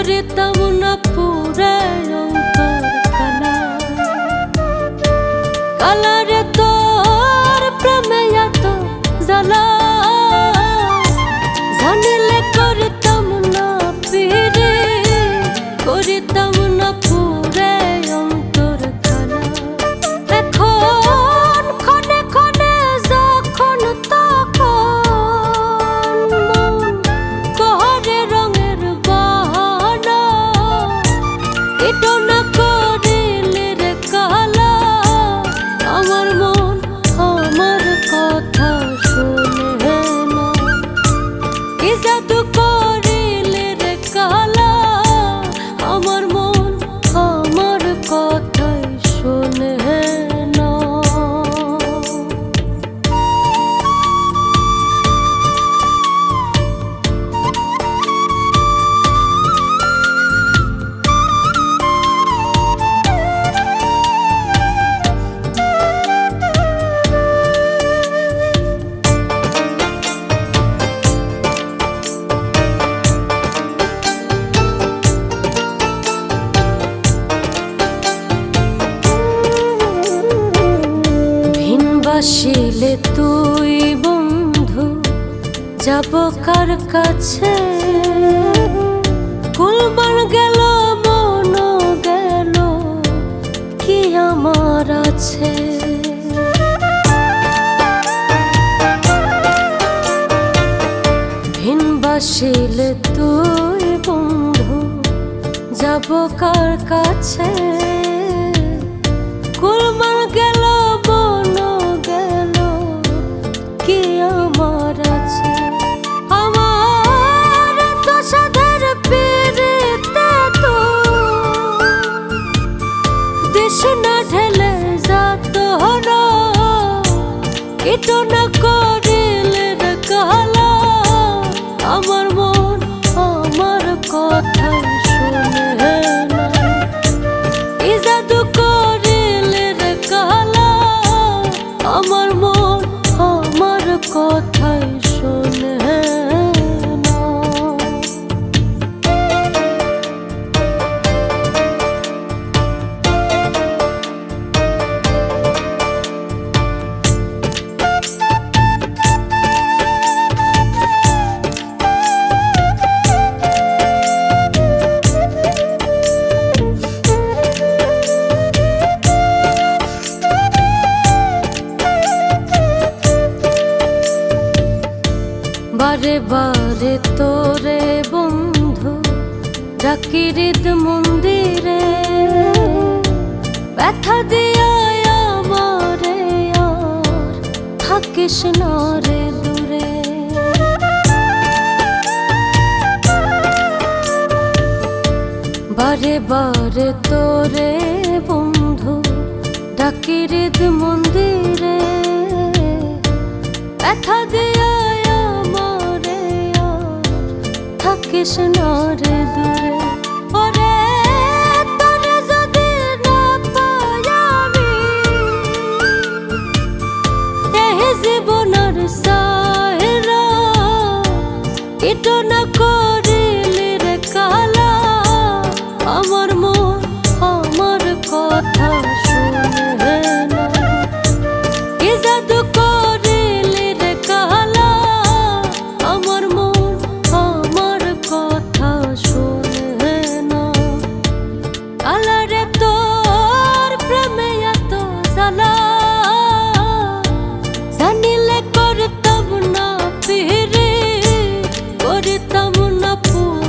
করিতাম না পুরে অন্তর কালা। কালারে তোর প্রেমে এত জ্বালা, জানিলে করিতাম না পিরে, করিতাম না পুরে অন্তর কালা। এখন ক্ষণে ক্ষণে যখন তখন মন করে রঙের বাহানা, এটো না করিলে রে কালা। আমার মন আমার কথা শোনে না, কি জাদু করিলে রে কালা। আমার মন আমার কথাই শোনে না। আসিলে তুই বন্ধু যাব কার কাছে, কুলমান গেল মন গেল কি আমার আছে। ভিন বাসিলে তুই বন্ধু যাব কার কাছে, কুলমান গেল মন গেল কি আমার আছে। আমার তো সাধের পীড়িতে তো দেশ না ঢেলে যাত হরা, এটো না করিলে রে কালা। আমার মন আমার কথা শোনে না, কি জাদু করিলে রে কালা। আমার মন আমার কথাই শোনে না। বারে বারে তোরে বন্ধু ডাকি হৃদ মন্দিরে, ব্যথা দিয়া আমারে আর থাকিস না রে দূরে। বারে বারে তোরে বন্ধু ডাকি হৃদ মন্দিরে, ব্যথা দিয়া থাকিস না রে দূরে। ওরে তোরে যদি না পাই আমি এই জীবনের সায়রা, এটো না করিলে রে কালা। আমার মন আমার কথা শোনে না, কি জাদু করিলে রে কালা। আমার মন আমার কথা শোনে না। কালারে তোর প্রেমে এত জ্বালা, জানিলে করতাম না পিরে, করতাম না পুরে।